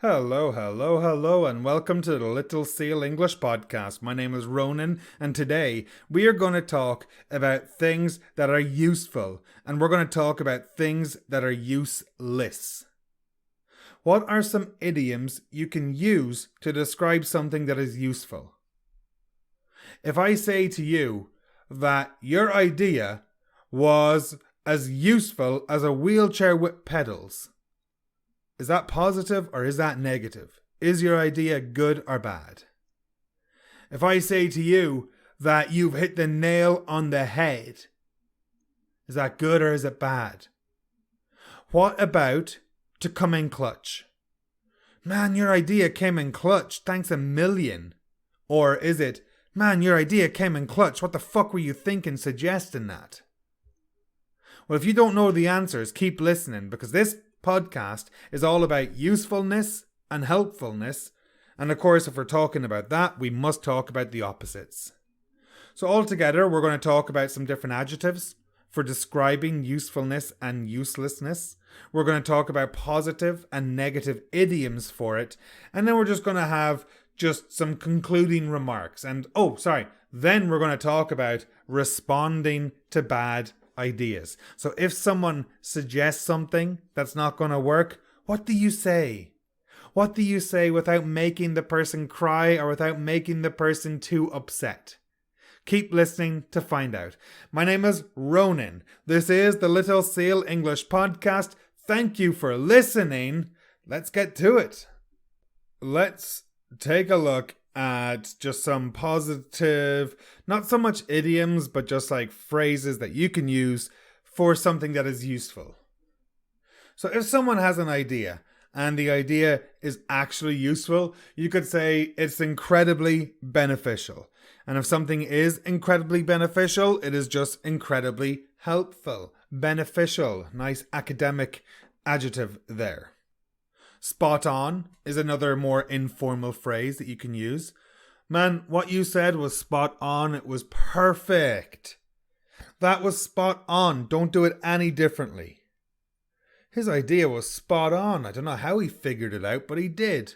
Hello, and welcome to the Little Seal English Podcast. My name is Ronan, and today we are going to talk about things that are useful, and we're going to talk about things that are useless. What are some idioms you can use to describe something that is useful? If I say to you that your idea was as useful as a wheelchair with pedals, is that positive or is that negative? Is your idea good or bad? If I say to you that you've hit the nail on the head, is that good or is it bad? What about to come in clutch? Man, your idea came in clutch, thanks a million. Or is it, man, your idea came in clutch, what the fuck were you thinking suggesting that? Well, if you don't know the answers, keep listening, because this podcast is all about usefulness and helpfulness, and of course if we're talking about that, we must talk about the opposites. So altogether, we're going to talk about some different adjectives for describing usefulness and uselessness. We're going to talk about positive and negative idioms for it, and then we're just going to have just some concluding remarks. And then we're going to talk about responding to bad ideas. So if someone suggests something that's not going to work, what do you say? What do you say without making the person cry or without making the person too upset? Keep listening to find out. My name is Ronan. This is the Little Seal English Podcast. Thank you for listening. Let's get to it. Let's take a look at just some positive, not so much idioms, but just like phrases that you can use for something that is useful. So if someone has an idea and the idea is actually useful, you could say it's incredibly beneficial. And if something is incredibly beneficial, it is just incredibly helpful. Beneficial, nice academic adjective there. Spot on is another more informal phrase that you can use. Man, what you said was spot on. It was perfect. That was spot on. Don't do it any differently. His idea was spot on. I don't know how he figured it out, but he did.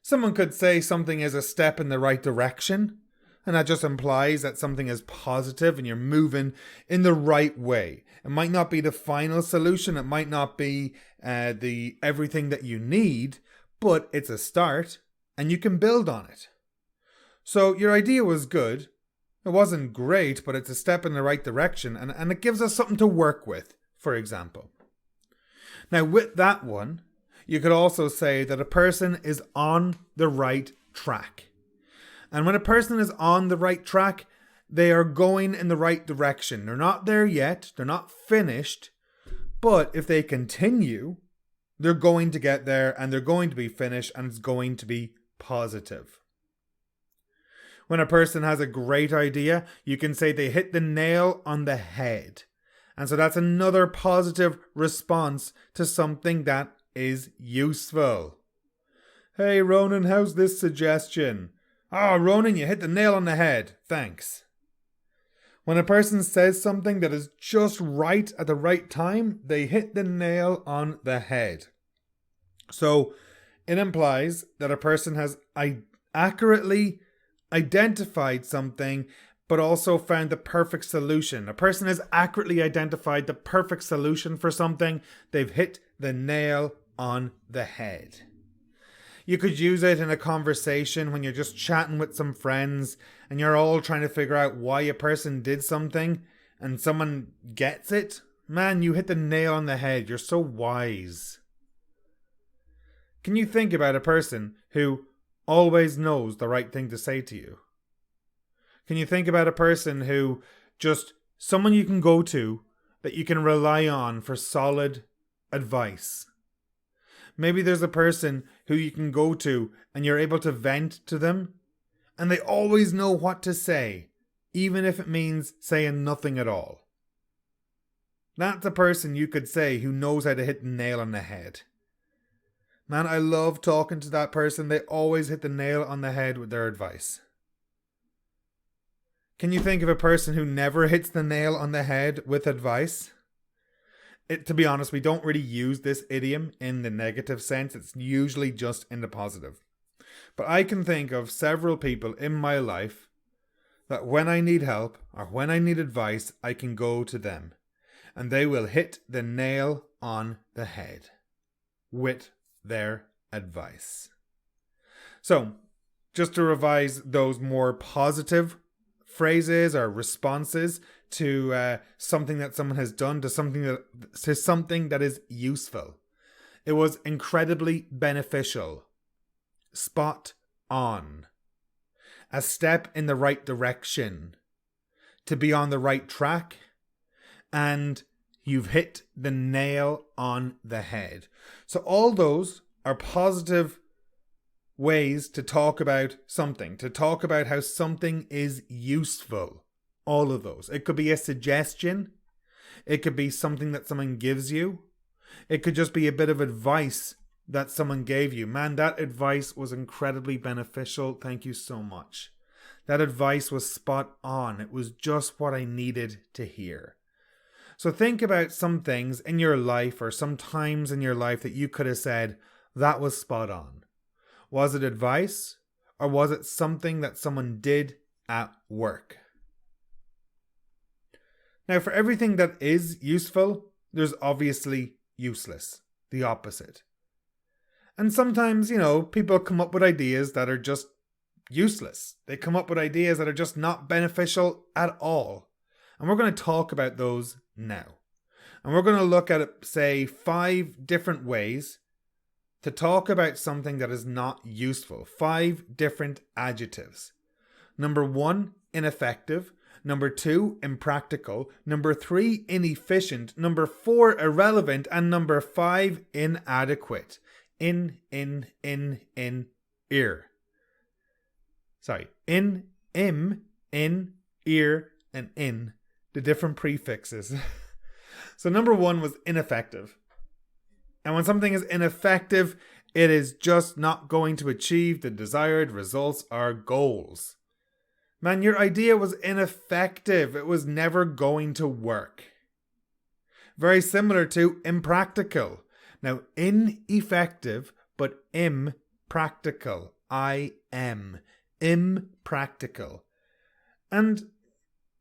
Someone could say something is a step in the right direction, and that just implies that something is positive and you're moving in the right way. It might not be the final solution. It might not be the everything that you need, but it's a start and you can build on it. So your idea was good. It wasn't great, but it's a step in the right direction and it gives us something to work with, for example. Now with that one, you could also say that a person is on the right track. And when a person is on the right track, they are going in the right direction. They're not there yet. They're not finished. But if they continue, they're going to get there and they're going to be finished and it's going to be positive. When a person has a great idea, you can say they hit the nail on the head. And so that's another positive response to something that is useful. Hey Ronan, how's this suggestion? Oh, Ronan, you hit the nail on the head. Thanks. When a person says something that is just right at the right time, they hit the nail on the head. So it implies that a person has accurately identified something, but also found the perfect solution. A person has accurately identified the perfect solution for something. They've hit the nail on the head. You could use it in a conversation when you're just chatting with some friends and you're all trying to figure out why a person did something and someone gets it. Man, you hit the nail on the head. You're so wise. Can you think about a person who always knows the right thing to say to you? Can you think about a person who just someone you can go to that you can rely on for solid advice? Maybe there's a person who you can go to and you're able to vent to them and they always know what to say, even if it means saying nothing at all. That's a person you could say who knows how to hit the nail on the head. Man, I love talking to that person. They always hit the nail on the head with their advice. Can you think of a person who never hits the nail on the head with advice? To be honest, we don't really use this idiom in the negative sense. It's usually just in the positive. But I can think of several people in my life that when I need help or when I need advice, I can go to them and they will hit the nail on the head with their advice. So, just to revise those more positive phrases or responses to something that someone has done, to something that is useful. It was incredibly beneficial. Spot on. A step in the right direction. To be on the right track. And you've hit the nail on the head. So all those are positive ways to talk about something, to talk about how something is useful. All of those. It could be a suggestion. It could be something that someone gives you. It could just be a bit of advice that someone gave you. Man, that advice was incredibly beneficial. Thank you so much. That advice was spot on. It was just what I needed to hear. So think about some things in your life or some times in your life that you could have said, that was spot on. Was it advice or was it something that someone did at work? Now, for everything that is useful, there's obviously useless, the opposite. And sometimes, people come up with ideas that are just useless. They come up with ideas that are just not beneficial at all. And we're going to talk about those now. And we're going to look at, say, 5 different ways to talk about something that is not useful. 5 different adjectives. Number 1, ineffective. Number 2, impractical. Number 3, inefficient. Number 4, irrelevant. And number 5, inadequate. In, ear. Sorry. In, ear, and in. The different prefixes. So number 1 was ineffective. And when something is ineffective, it is just not going to achieve the desired results or goals. Man, your idea was ineffective. It was never going to work. Very similar to impractical. Now, ineffective, but impractical. Impractical. And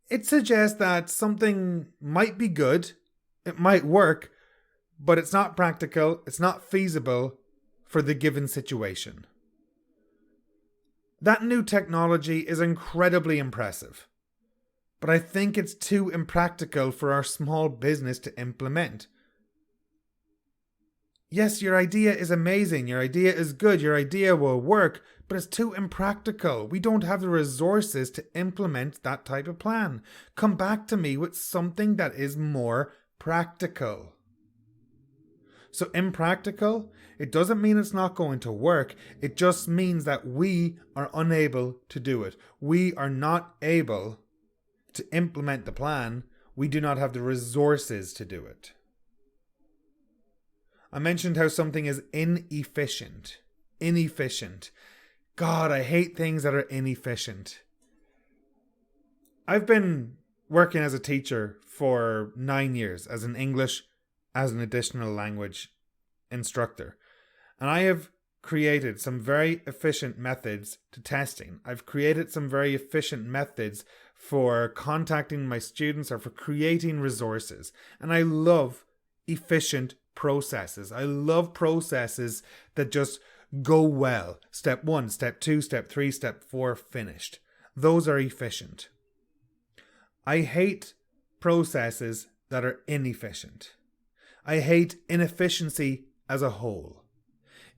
it suggests that something might be good, it might work, but it's not practical, it's not feasible for the given situation. That new technology is incredibly impressive, but I think it's too impractical for our small business to implement. Yes, your idea is amazing, your idea is good, your idea will work, but it's too impractical. We don't have the resources to implement that type of plan. Come back to me with something that is more practical. So impractical, it doesn't mean it's not going to work. It just means that we are unable to do it. We are not able to implement the plan. We do not have the resources to do it. I mentioned how something is inefficient. Inefficient. God, I hate things that are inefficient. I've been working as a teacher for 9 years as an English as an additional language instructor. And I have created some very efficient methods to testing. I've created some very efficient methods for contacting my students or for creating resources. And I love efficient processes. I love processes that just go well. Step 1, step 2, step 3, step 4, finished. Those are efficient. I hate processes that are inefficient. I hate inefficiency as a whole.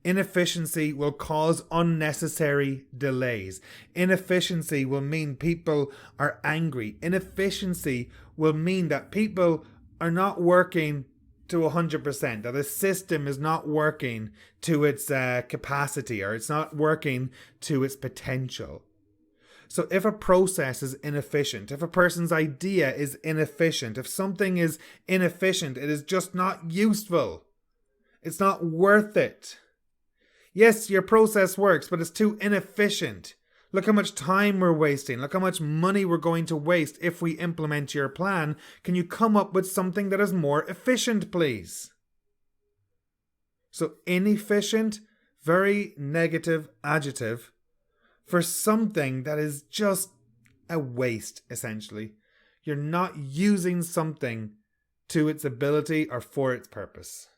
Inefficiency will cause unnecessary delays. Inefficiency will mean people are angry. Inefficiency will mean that people are not working to 100%, that a system is not working to its capacity or it's not working to its potential. So if a process is inefficient, if a person's idea is inefficient, if something is inefficient, it is just not useful. It's not worth it. Yes, your process works, but it's too inefficient. Look how much time we're wasting. Look how much money we're going to waste if we implement your plan. Can you come up with something that is more efficient, please? So inefficient, very negative adjective for something that is just a waste, essentially. You're not using something to its ability or for its purpose.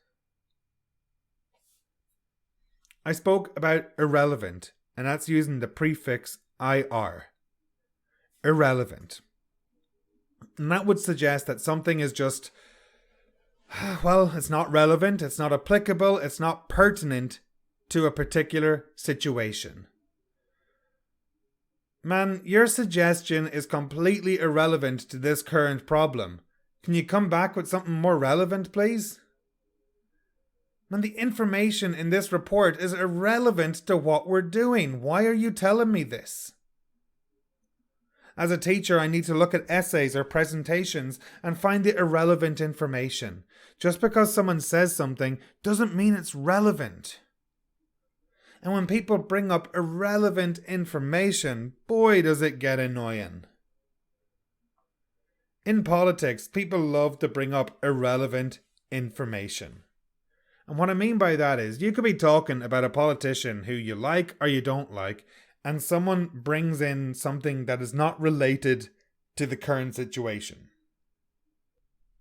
I spoke about irrelevant, and that's using the prefix IR. Irrelevant. And that would suggest that something is just, well, it's not relevant, it's not applicable, it's not pertinent to a particular situation. Man, your suggestion is completely irrelevant to this current problem. Can you come back with something more relevant, please? Man, the information in this report is irrelevant to what we're doing. Why are you telling me this? As a teacher, I need to look at essays or presentations and find the irrelevant information. Just because someone says something doesn't mean it's relevant. And when people bring up irrelevant information, boy, does it get annoying. In politics, people love to bring up irrelevant information. And what I mean by that is, you could be talking about a politician who you like or you don't like, and someone brings in something that is not related to the current situation.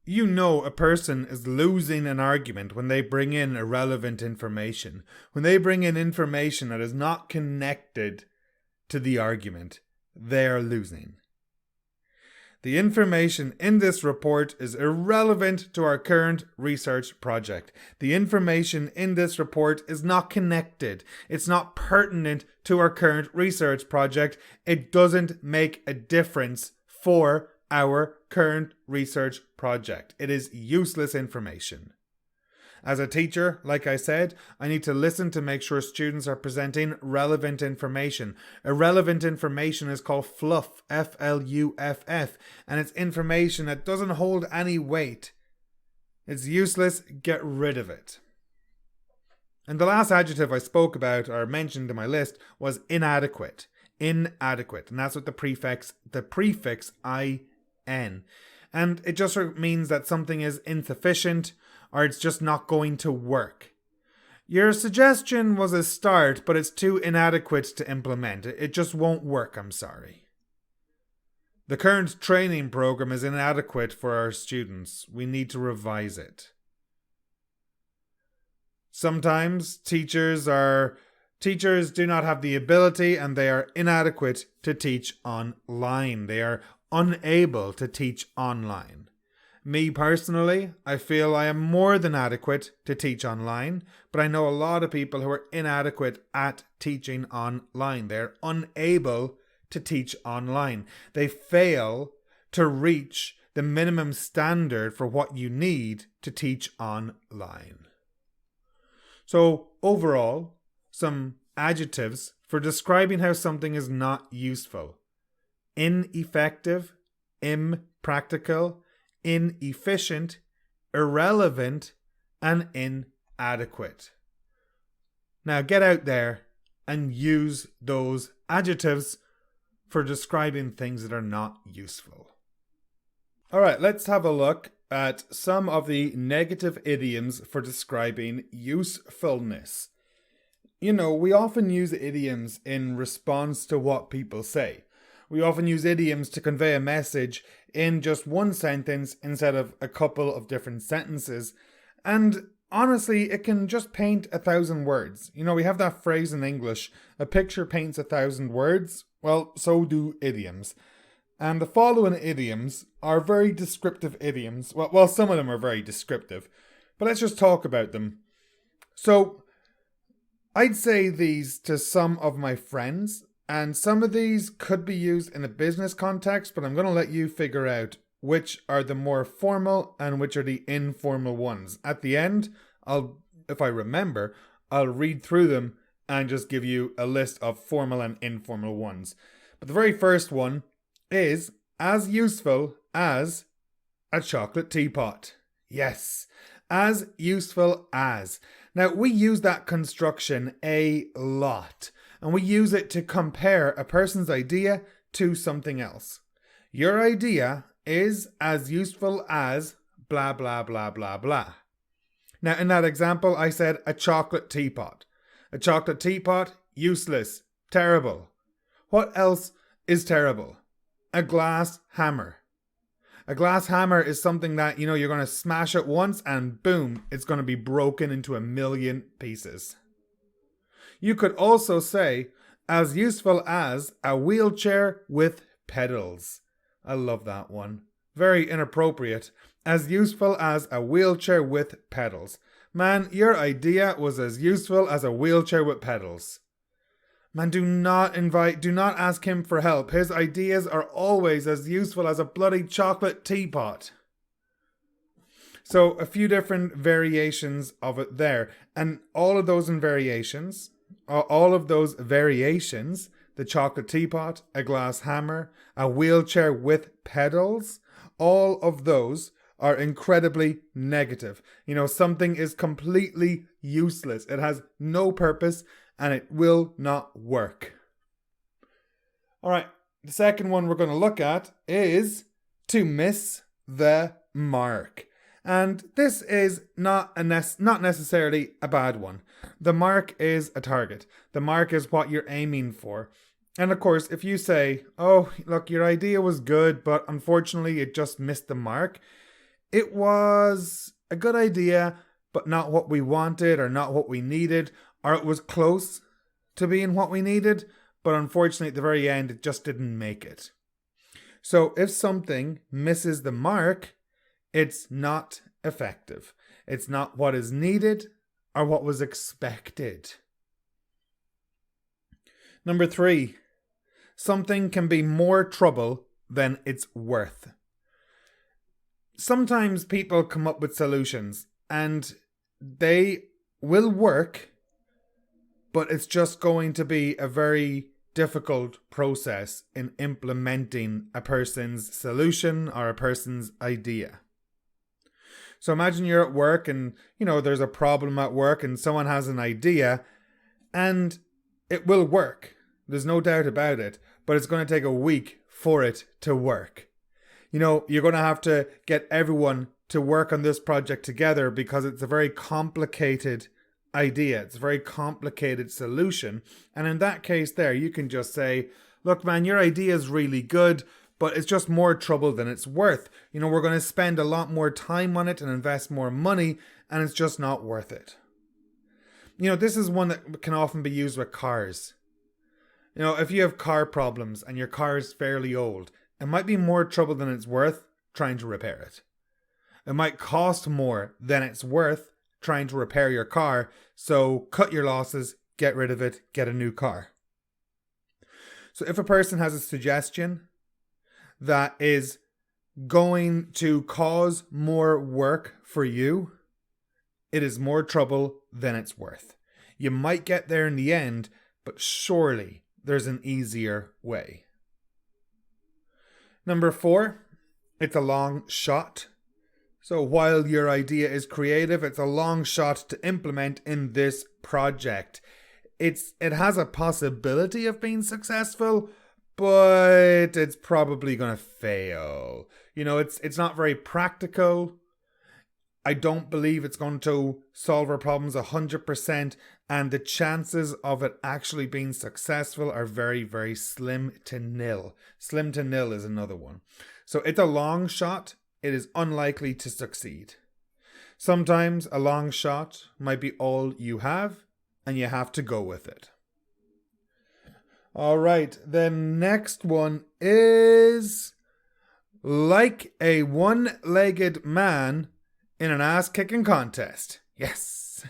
You know a person is losing an argument when they bring in irrelevant information. When they bring in information that is not connected to the argument, they are losing. The information in this report is irrelevant to our current research project. The information in this report is not connected. It's not pertinent to our current research project. It doesn't make a difference for our current research project. It is useless information. As a teacher, like I said, I need to listen to make sure students are presenting relevant information. Irrelevant information is called fluff, F-L-U-F-F, and it's information that doesn't hold any weight. It's useless, get rid of it. And the last adjective I spoke about or mentioned in my list was inadequate. Inadequate, and that's what the prefix I-N. And it just means that something is insufficient or it's just not going to work. Your suggestion was a start, but it's too inadequate to implement. It just won't work, I'm sorry. The current training program is inadequate for our students. We need to revise it. Sometimes teachers do not have the ability and they are inadequate to teach online. They are unable to teach online. Me personally, I feel I am more than adequate to teach online, but I know a lot of people who are inadequate at teaching online. They're unable to teach online. They fail to reach the minimum standard for what you need to teach online. So overall, some adjectives for describing how something is not useful: ineffective, impractical, inefficient, irrelevant, and inadequate. Now get out there and use those adjectives for describing things that are not useful. Alright, let's have a look at some of the negative idioms for describing usefulness. You know, we often use idioms in response to what people say. We often use idioms to convey a message in just one sentence instead of a couple of different sentences. And honestly, it can just paint 1,000 words. You know, we have that phrase in English, a picture paints 1,000 words. Well, so do idioms. And the following idioms are very descriptive idioms. Well, some of them are very descriptive. But let's just talk about them. So, I'd say these to some of my friends. And some of these could be used in a business context, but I'm going to let you figure out which are the more formal and which are the informal ones. At the end, if I remember, I'll read through them and just give you a list of formal and informal ones. But the very first one is as useful as a chocolate teapot. Yes, as useful as. Now, we use that construction a lot. and we use it to compare a person's idea to something else. Your idea is as useful as blah, blah, blah, blah, blah. Now, in that example, I said a chocolate teapot. A chocolate teapot, useless, terrible. What else is terrible? A glass hammer. A glass hammer is something that, you're going to smash it once and boom, it's going to be broken into a million pieces. You could also say, as useful as a wheelchair with pedals. I love that one. Very inappropriate. As useful as a wheelchair with pedals. Man, your idea was as useful as a wheelchair with pedals. Man, do not ask him for help. His ideas are always as useful as a bloody chocolate teapot. So, a few different variations of it there. And all of those variations, the chocolate teapot, a glass hammer, a wheelchair with pedals, all of those are incredibly negative. Something is completely useless. It has no purpose and it will not work. All right, the second one we're going to look at is to miss the mark. And this is not necessarily a bad one. The mark is a target. The mark is what you're aiming for. And of course, if you say, oh, look, your idea was good, but unfortunately it just missed the mark. It was a good idea, but not what we wanted or not what we needed, or it was close to being what we needed, but unfortunately at the very end it just didn't make it. So if something misses the mark, it's not effective. It's not what is needed or what was expected. Number 3, something can be more trouble than it's worth. Sometimes people come up with solutions and they will work, but it's just going to be a very difficult process in implementing a person's solution or a person's idea. So imagine you're at work and, there's a problem at work and someone has an idea and it will work. There's no doubt about it, but it's going to take a week for it to work. You're going to have to get everyone to work on this project together because it's a very complicated idea. It's a very complicated solution. And in that case there, you can just say, look, man, your idea is really good, but it's just more trouble than it's worth. We're going to spend a lot more time on it and invest more money, and it's just not worth it. This is one that can often be used with cars. If you have car problems and your car is fairly old, it might be more trouble than it's worth trying to repair it. It might cost more than it's worth trying to repair your car, so cut your losses, get rid of it, get a new car. So if a person has a suggestion that is going to cause more work for you, it is more trouble than it's worth. You might get there in the end, but surely there's an easier way. Number 4, it's a long shot. So while your idea is creative, it's a long shot to implement in this project. It has a possibility of being successful, but it's probably going to fail. It's not very practical. I don't believe it's going to solve our problems 100%, and the chances of it actually being successful are very, very slim to nil. Slim to nil is another one. So it's a long shot. It is unlikely to succeed. Sometimes a long shot might be all you have, and you have to go with it. All right, the next one is like a one-legged man in an ass-kicking contest. Yes.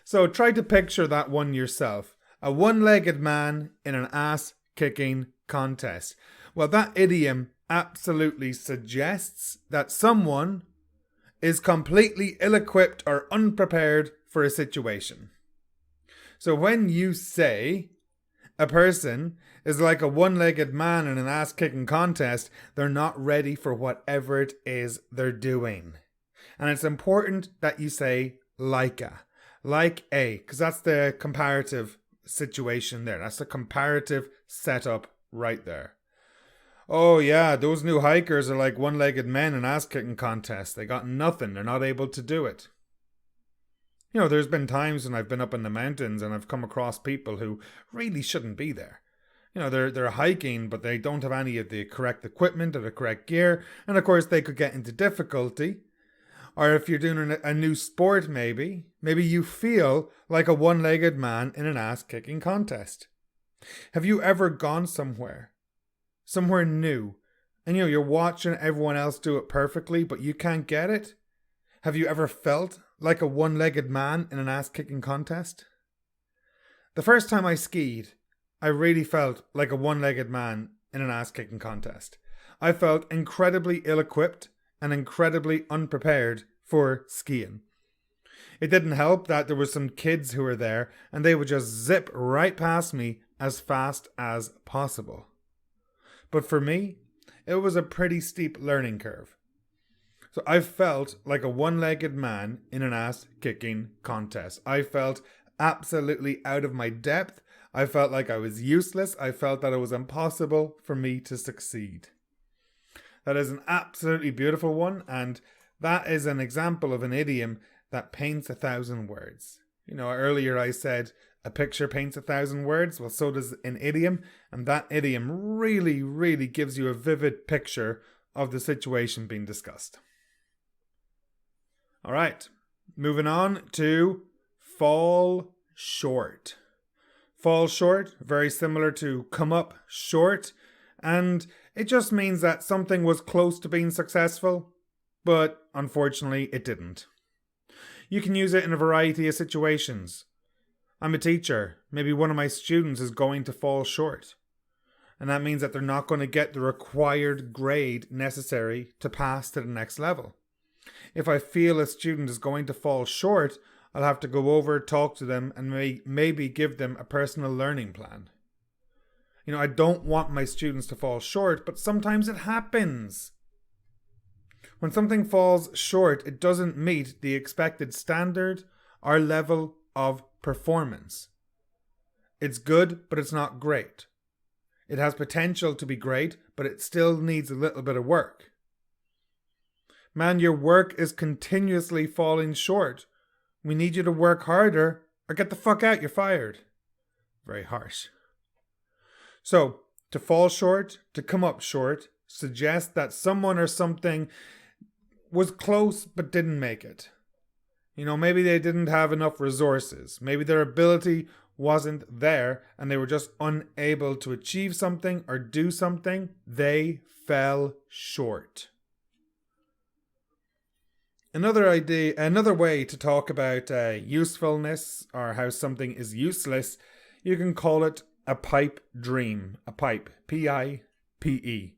So try to picture that one yourself. A one-legged man in an ass-kicking contest. Well, that idiom absolutely suggests that someone is completely ill-equipped or unprepared for a situation. So when you say a person is like a one-legged man in an ass-kicking contest, they're not ready for whatever it is they're doing. And it's important that you say like a, because that's the comparative situation there. That's the comparative setup right there. Oh yeah, those new hikers are like one-legged men in ass-kicking contests. They got nothing. They're not able to do it. You know, there's been times when I've been up in the mountains and I've come across people who really shouldn't be there. You know, they're hiking, but they don't have any of the correct equipment or the correct gear. And of course, they could get into difficulty. Or if you're doing a new sport, maybe you feel like a one-legged man in an ass-kicking contest. Have you ever gone somewhere new, and you're watching everyone else do it perfectly, but you can't get it? Have you ever felt like a one-legged man in an ass-kicking contest? The first time I skied, I really felt like a one-legged man in an ass-kicking contest. I felt incredibly ill-equipped and incredibly unprepared for skiing. It didn't help that there were some kids who were there and they would just zip right past me as fast as possible. But for me, it was a pretty steep learning curve. So I felt like a one-legged man in an ass-kicking contest. I felt absolutely out of my depth. I felt like I was useless. I felt that it was impossible for me to succeed. That is an absolutely beautiful one, and that is an example of an idiom that paints 1,000 words. You know, earlier I said a picture paints 1,000 words. Well, so does an idiom, and that idiom really, really gives you a vivid picture of the situation being discussed. All right, moving on to fall short. Fall short, very similar to come up short, and it just means that something was close to being successful, but unfortunately it didn't. You can use it in a variety of situations. I'm a teacher. Maybe one of my students is going to fall short, and that means that they're not going to get the required grade necessary to pass to the next level. If I feel a student is going to fall short, I'll have to go over, talk to them, and maybe give them a personal learning plan. You know, I don't want my students to fall short, but sometimes it happens. When something falls short, it doesn't meet the expected standard or level of performance. It's good, but it's not great. It has potential to be great, but it still needs a little bit of work. Man, your work is continuously falling short. We need you to work harder or get the fuck out, you're fired. Very harsh. So, to fall short, to come up short, suggests that someone or something was close but didn't make it. You know, maybe they didn't have enough resources. Maybe their ability wasn't there and they were just unable to achieve something or do something. They fell short. Another way to talk about usefulness or how something is useless, you can call it a pipe dream. A pipe, P-I-P-E.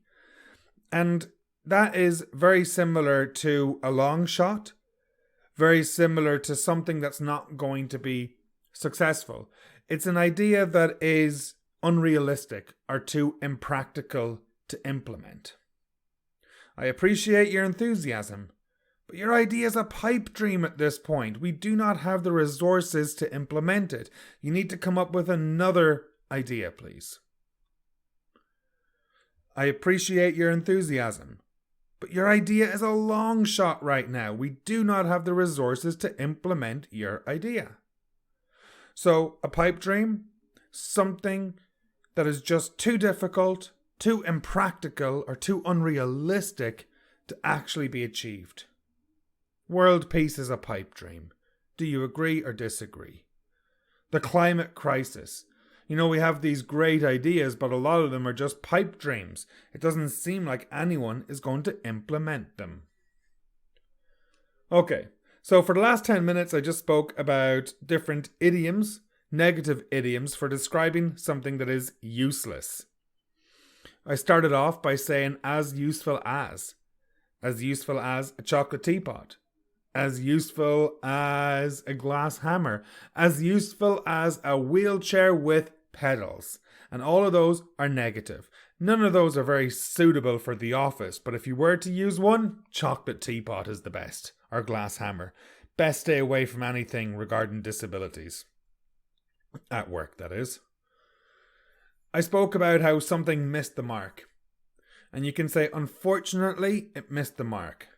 And that is very similar to a long shot, very similar to something that's not going to be successful. It's an idea that is unrealistic or too impractical to implement. I appreciate your enthusiasm, but your idea is a pipe dream at this point. We do not have the resources to implement it. You need to come up with another idea, please. I appreciate your enthusiasm, but your idea is a long shot right now. We do not have the resources to implement your idea. So, a pipe dream, something that is just too difficult, too impractical, or too unrealistic to actually be achieved. World peace is a pipe dream. Do you agree or disagree? The climate crisis. You know, we have these great ideas, but a lot of them are just pipe dreams. It doesn't seem like anyone is going to implement them. Okay, so for the last 10 minutes, I just spoke about different idioms, negative idioms, for describing something that is useless. I started off by saying as useful as a chocolate teapot, as useful as a glass hammer, as useful as a wheelchair with pedals. And all of those are negative. None of those are very suitable for the office, but if you were to use one, chocolate teapot is the best, or glass hammer. Best stay away from anything regarding disabilities. At work, that is. I spoke about how something missed the mark. And you can say, unfortunately, it missed the mark.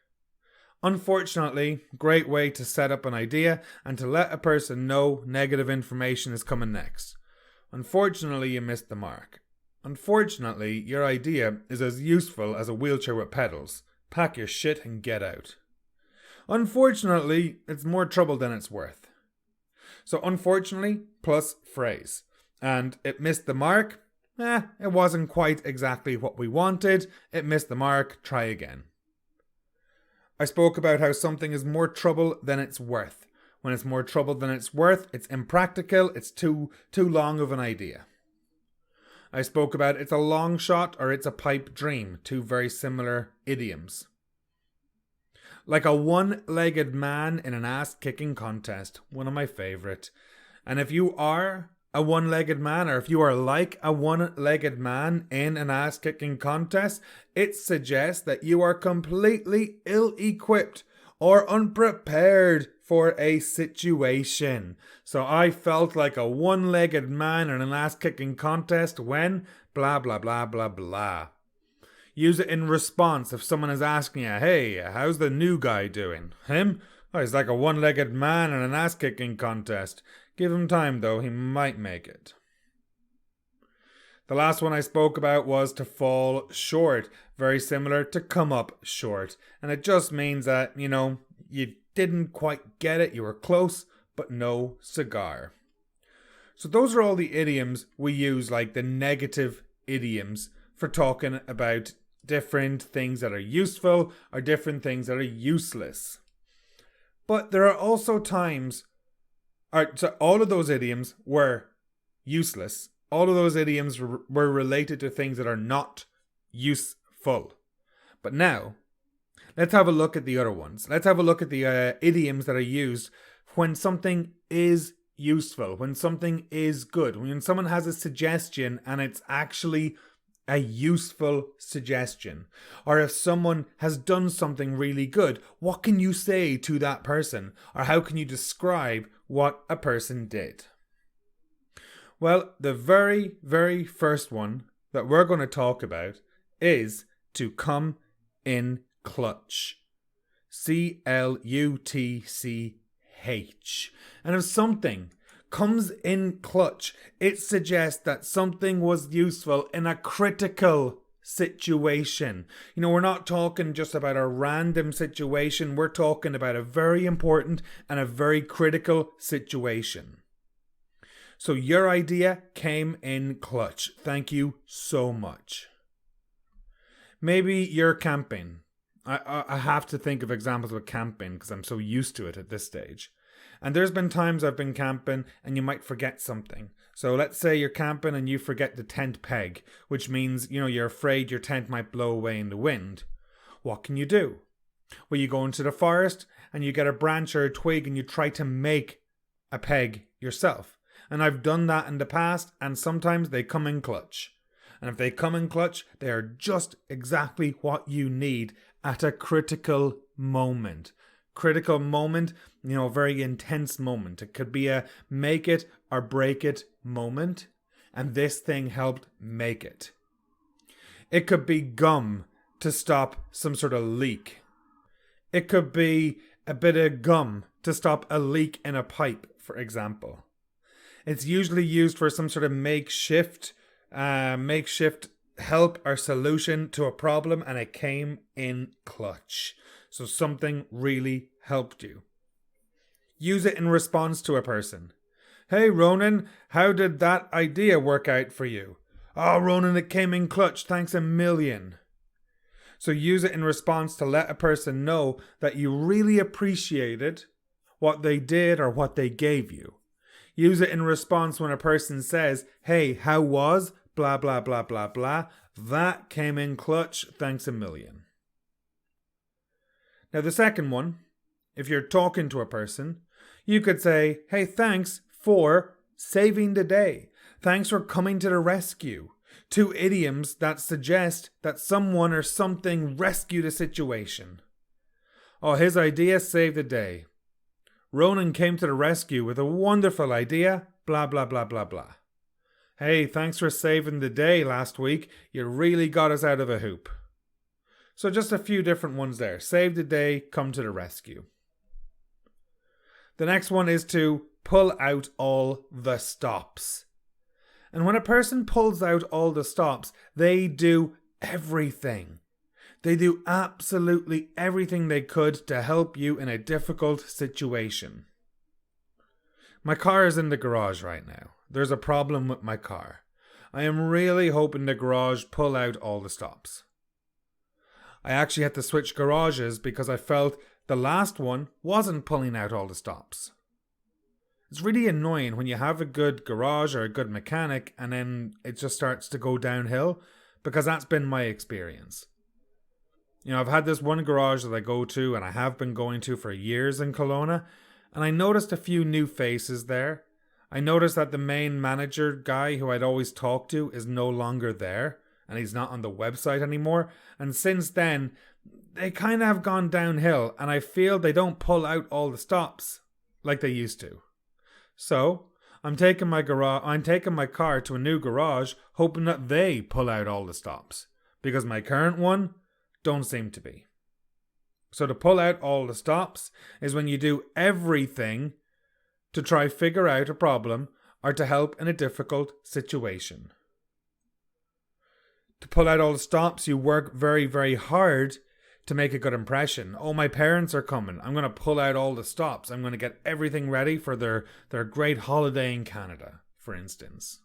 Unfortunately, great way to set up an idea and to let a person know negative information is coming next. Unfortunately, you missed the mark. Unfortunately, your idea is as useful as a wheelchair with pedals. Pack your shit and get out. Unfortunately, it's more trouble than it's worth. So unfortunately plus phrase. And it missed the mark. It wasn't quite exactly what we wanted. It missed the mark. Try again. I spoke about how something is more trouble than it's worth. When it's more trouble than it's worth, it's impractical, it's too long of an idea. I spoke about it's a long shot or it's a pipe dream, two very similar idioms. Like a one-legged man in an ass-kicking contest, one of my favourite. And if you are a one-legged man, or if you are like a one-legged man in an ass-kicking contest, it suggests that you are completely ill-equipped or unprepared for a situation. So I felt like a one-legged man in an ass-kicking contest when blah blah blah blah blah. Use it in response if someone is asking you, hey, how's the new guy doing? Him? Oh, he's like a one-legged man in an ass-kicking contest. Give him time though, he might make it. The last one I spoke about was to fall short. Very similar to come up short. And it just means that, you didn't quite get it. You were close, but no cigar. So those are all the idioms we use, like the negative idioms, for talking about different things that are useful or different things that are useless. But there are also times, so all of those idioms were useless. All of those idioms were related to things that are not useful. But now, let's have a look at the other ones. Let's have a look at the idioms that are used when something is useful, when something is good, when someone has a suggestion and it's actually a useful suggestion. Or if someone has done something really good, what can you say to that person? Or how can you describe what a person did? Well, the very, very first one that we're going to talk about is to come in clutch. C-L-U-T-C-H. And if something comes in clutch, it suggests that something was useful in a critical situation. We're not talking just about a random situation. We're talking about a very important and a very critical situation. So your idea came in clutch. Thank you so much. Maybe you're camping. I have to think of examples with camping because I'm so used to it at this stage. And there's been times I've been camping and you might forget something. So let's say you're camping and you forget the tent peg, which means, you're afraid your tent might blow away in the wind. What can you do? Well, you go into the forest and you get a branch or a twig and you try to make a peg yourself. And I've done that in the past, and sometimes they come in clutch. And if they come in clutch, they are just exactly what you need at a critical moment. Critical moment, a very intense moment. It could be a make it or break it moment, and this thing helped make it. It could be gum to stop some sort of leak. It could be a bit of gum to stop a leak in a pipe, for example. It's usually used for some sort of makeshift help or solution to a problem, and it came in clutch. So something really helped you. Use it in response to a person. Hey Ronan, how did that idea work out for you? Oh Ronan, it came in clutch, thanks a million. So use it in response to let a person know that you really appreciated what they did or what they gave you. Use it in response when a person says, hey, how was blah blah blah blah blah? That came in clutch, thanks a million. Now the second one, if you're talking to a person, you could say, hey, thanks for saving the day. Thanks for coming to the rescue. Two idioms that suggest that someone or something rescued a situation. Oh, his idea saved the day. Ronan came to the rescue with a wonderful idea blah, blah, blah, blah, blah. Hey, thanks for saving the day last week. You really got us out of a hoop. So just a few different ones there. Save the day, come to the rescue. The next one is to pull out all the stops. And when a person pulls out all the stops, they do everything. They do absolutely everything they could to help you in a difficult situation. My car is in the garage right now. There's a problem with my car. I am really hoping the garage pull out all the stops. I actually had to switch garages because I felt the last one wasn't pulling out all the stops. It's really annoying when you have a good garage or a good mechanic and then it just starts to go downhill, because that's been my experience. I've had this one garage that I go to and I have been going to for years in Kelowna, and I noticed a few new faces there. I noticed that the main manager guy who I'd always talk to is no longer there, and he's not on the website anymore. And since then, they kind of have gone downhill, and I feel they don't pull out all the stops like they used to. So I'm taking my car to a new garage, hoping that they pull out all the stops, because my current one don't seem to be. So to pull out all the stops is when you do everything to try figure out a problem or to help in a difficult situation. To pull out all the stops, you work very, very hard to make a good impression. Oh, my parents are coming. I'm going to pull out all the stops. I'm going to get everything ready for their great holiday in Canada, for instance.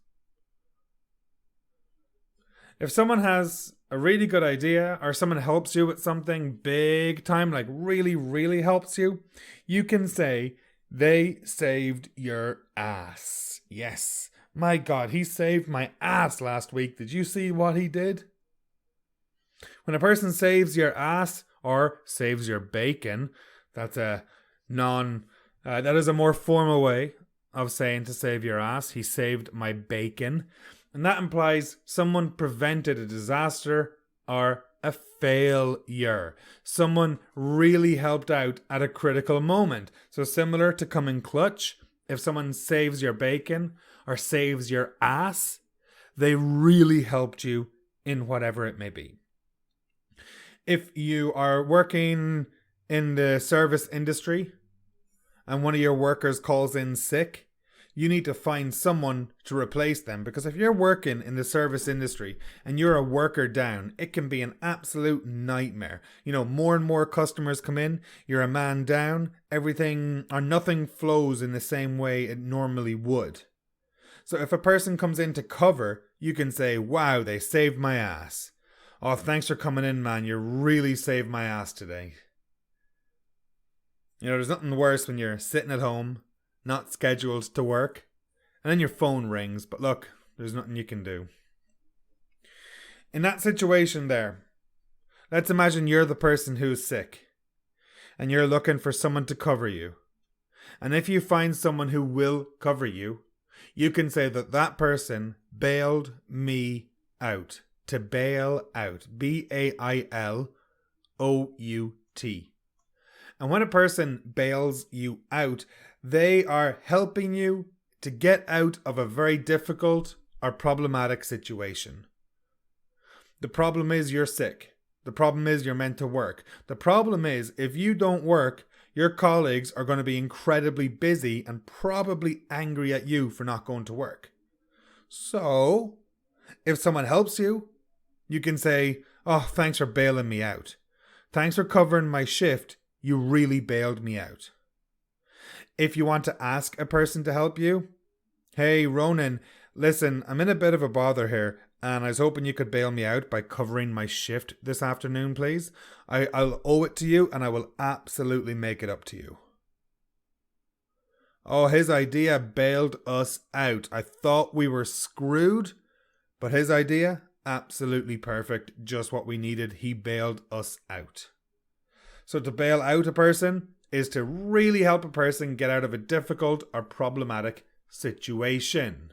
If someone has a really good idea or someone helps you with something big time, like really, really helps you, you can say, they saved your ass. Yes. My God, he saved my ass last week. Did you see what he did? When a person saves your ass or saves your bacon, that is a more formal way of saying to save your ass. He saved my bacon. And that implies someone prevented a disaster or a failure. Someone really helped out at a critical moment. So similar to coming clutch, if someone saves your bacon or saves your ass, they really helped you in whatever it may be. If you are working in the service industry and one of your workers calls in sick, you need to find someone to replace them, because if you're working in the service industry and you're a worker down, it can be an absolute nightmare. More and more customers come in, you're a man down, everything or nothing flows in the same way it normally would. So if a person comes in to cover, you can say, wow, they saved my ass. Oh, thanks for coming in, man. You really saved my ass today. There's nothing worse when you're sitting at home, not scheduled to work, and then your phone rings, but look, there's nothing you can do. In that situation there, let's imagine you're the person who's sick, and you're looking for someone to cover you. And if you find someone who will cover you, you can say that person bailed me out. To bail out. BAILOUT. And when a person bails you out, they are helping you to get out of a very difficult or problematic situation. The problem is you're sick. The problem is you're meant to work. The problem is if you don't work, your colleagues are going to be incredibly busy and probably angry at you for not going to work. So, if someone helps you, you can say, oh, thanks for bailing me out. Thanks for covering my shift. You really bailed me out. If you want to ask a person to help you, hey, Ronan, listen, I'm in a bit of a bother here, and I was hoping you could bail me out by covering my shift this afternoon, please. I'll owe it to you, and I will absolutely make it up to you. Oh, his idea bailed us out. I thought we were screwed, but his idea, absolutely perfect. Just what we needed. He bailed us out. So to bail out a person is to really help a person get out of a difficult or problematic situation.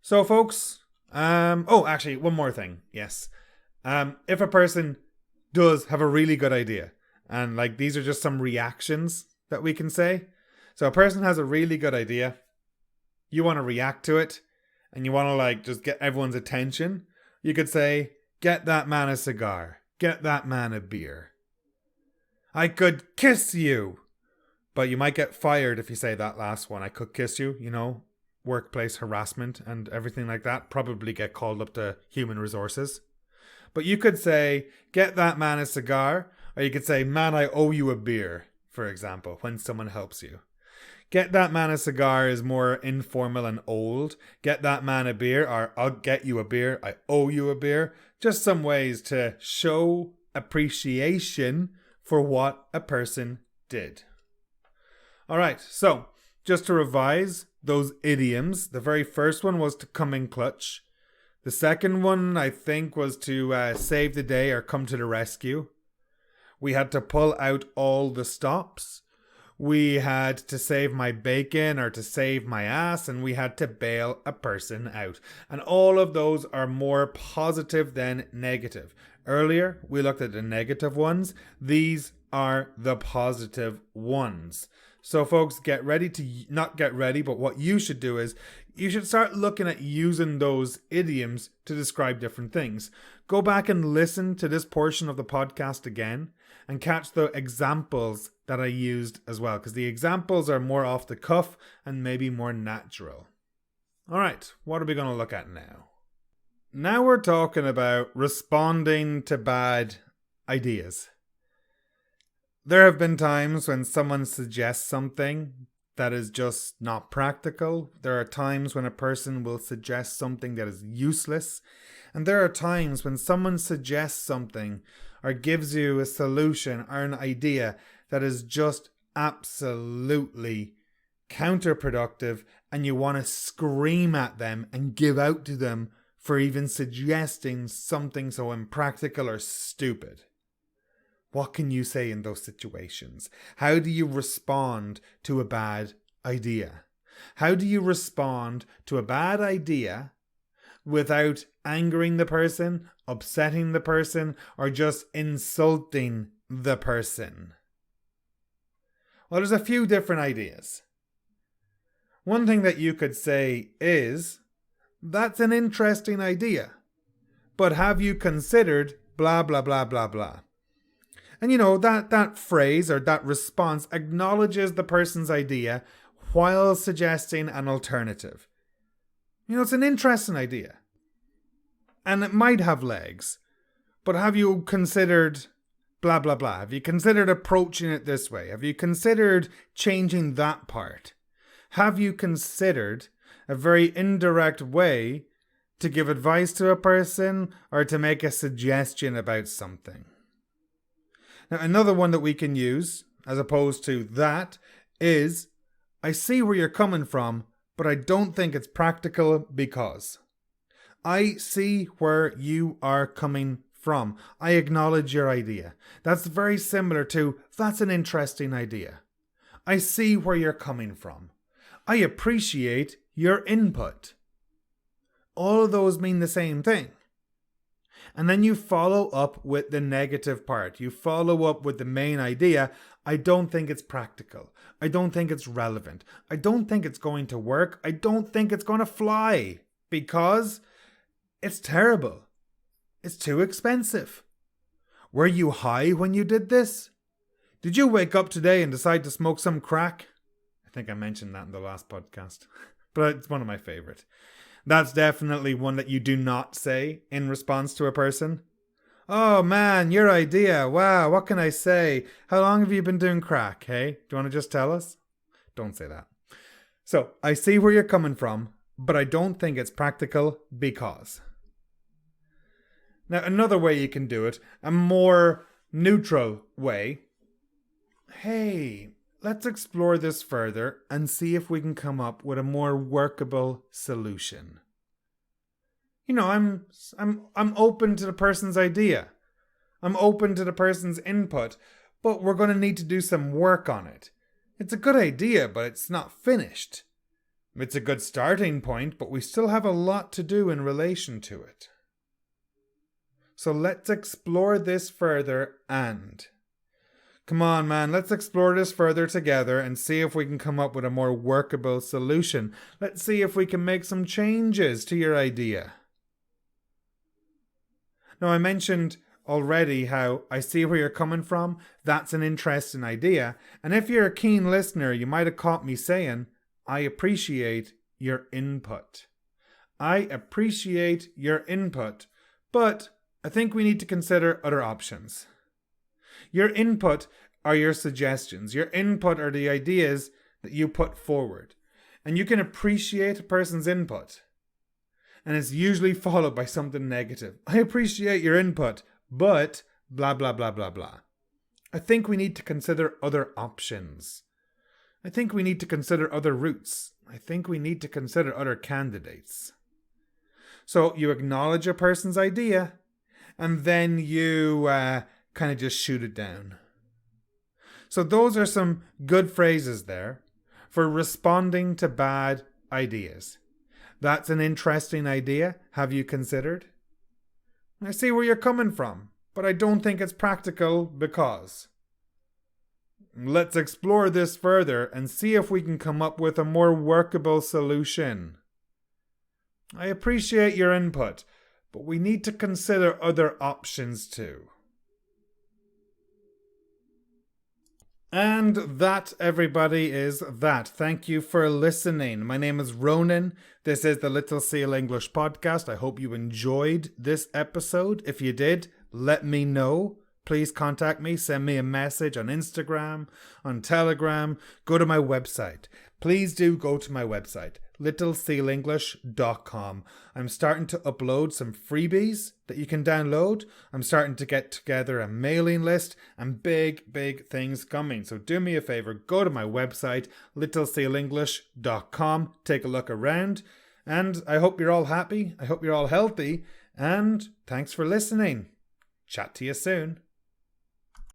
So folks, actually one more thing. Yes. If a person does have a really good idea, and these are just some reactions that we can say. So a person has a really good idea you want to react to it and you want to just get everyone's attention, you could say, get that man a cigar. Get that man a beer. I could kiss you. But you might get fired if you say that last one. I could kiss you, workplace harassment and everything like that. Probably get called up to human resources. But you could say, get that man a cigar. Or you could say, man, I owe you a beer, for example, when someone helps you. Get that man a cigar is more informal and old. Get that man a beer, or I'll get you a beer, I owe you a beer. Just some ways to show appreciation for what a person did. All right, so just to revise those idioms, the very first one was to come in clutch. The second one, I think, was to save the day or come to the rescue. We had to pull out all the stops. We had to save my bacon or to save my ass, and we had to bail a person out. And all of those are more positive than negative. Earlier, we looked at the negative ones. These are the positive ones. So folks, not get ready, but what you should do is you should start looking at using those idioms to describe different things. Go back and listen to this portion of the podcast again and catch the examples that I used as well, because the examples are more off the cuff and maybe more natural. All right, what are we going to look at now? Now we're talking about responding to bad ideas. There have been times when someone suggests something that is just not practical. There are times when a person will suggest something that is useless. And there are times when someone suggests something or gives you a solution or an idea that is just absolutely counterproductive, and you want to scream at them and give out to them for even suggesting something so impractical or stupid. What can you say in those situations? How do you respond to a bad idea? How do you respond to a bad idea without angering the person, upsetting the person, or just insulting the person? Well, there's a few different ideas. One thing that you could say is, that's an interesting idea, but have you considered blah, blah, blah, blah, blah? And that phrase or that response acknowledges the person's idea while suggesting an alternative. It's an interesting idea. And it might have legs. But have you considered blah, blah, blah? Have you considered approaching it this way? Have you considered changing that part? Have you considered a very indirect way to give advice to a person or to make a suggestion about something? Now, another one that we can use, as opposed to that, is, I see where you're coming from, but I don't think it's practical because. I see where you are coming from. I acknowledge your idea. That's very similar to, that's an interesting idea. I see where you're coming from. I appreciate your input. All of those mean the same thing. And then you follow up with the negative part. You follow up with the main idea. I don't think it's practical. I don't think it's relevant. I don't think it's going to work. I don't think it's going to fly because it's terrible. It's too expensive. Were you high when you did this? Did you wake up today and decide to smoke some crack? I think I mentioned that in the last podcast, but it's one of my favorite. That's definitely one that you do not say in response to a person. Oh man, your idea. Wow, what can I say? How long have you been doing crack, hey? Do you want to just tell us? Don't say that. So, I see where you're coming from, but I don't think it's practical because. Now, another way you can do it, a more neutral way. Hey, let's explore this further and see if we can come up with a more workable solution. I'm open to the person's idea. I'm open to the person's input, but we're going to need to do some work on it. It's a good idea, but it's not finished. It's a good starting point, but we still have a lot to do in relation to it. So let's explore this further and Come on, man, let's explore this further together and see if we can come up with a more workable solution. Let's see if we can make some changes to your idea. Now, I mentioned already how I see where you're coming from. That's an interesting idea. And if you're a keen listener, you might have caught me saying, I appreciate your input. I appreciate your input, but I think we need to consider other options. Your input are your suggestions. Your input are the ideas that you put forward. And you can appreciate a person's input. And it's usually followed by something negative. I appreciate your input, but blah, blah, blah, blah, blah. I think we need to consider other options. I think we need to consider other routes. I think we need to consider other candidates. So you acknowledge a person's idea, and then you kind of just shoot it down. So those are some good phrases there for responding to bad ideas. That's an interesting idea. Have you considered? I see where you're coming from, but I don't think it's practical because. Let's explore this further and see if we can come up with a more workable solution. I appreciate your input, but we need to consider other options too. And that, everybody, is that. Thank you for listening. My name is Ronan. This is the Little Seal English Podcast. I hope you enjoyed this episode. If you did, let me know. Please contact me. Send me a message on Instagram, on Telegram. Go to my website. Please do go to my website, littlesealenglish.com. I'm starting to upload some freebies that you can download. I'm starting to get together a mailing list and big things coming. So do me a favor, go to my website, littlesealenglish.com. Take a look around. And I hope you're all happy. I hope you're all healthy. And thanks for listening. Chat to you soon.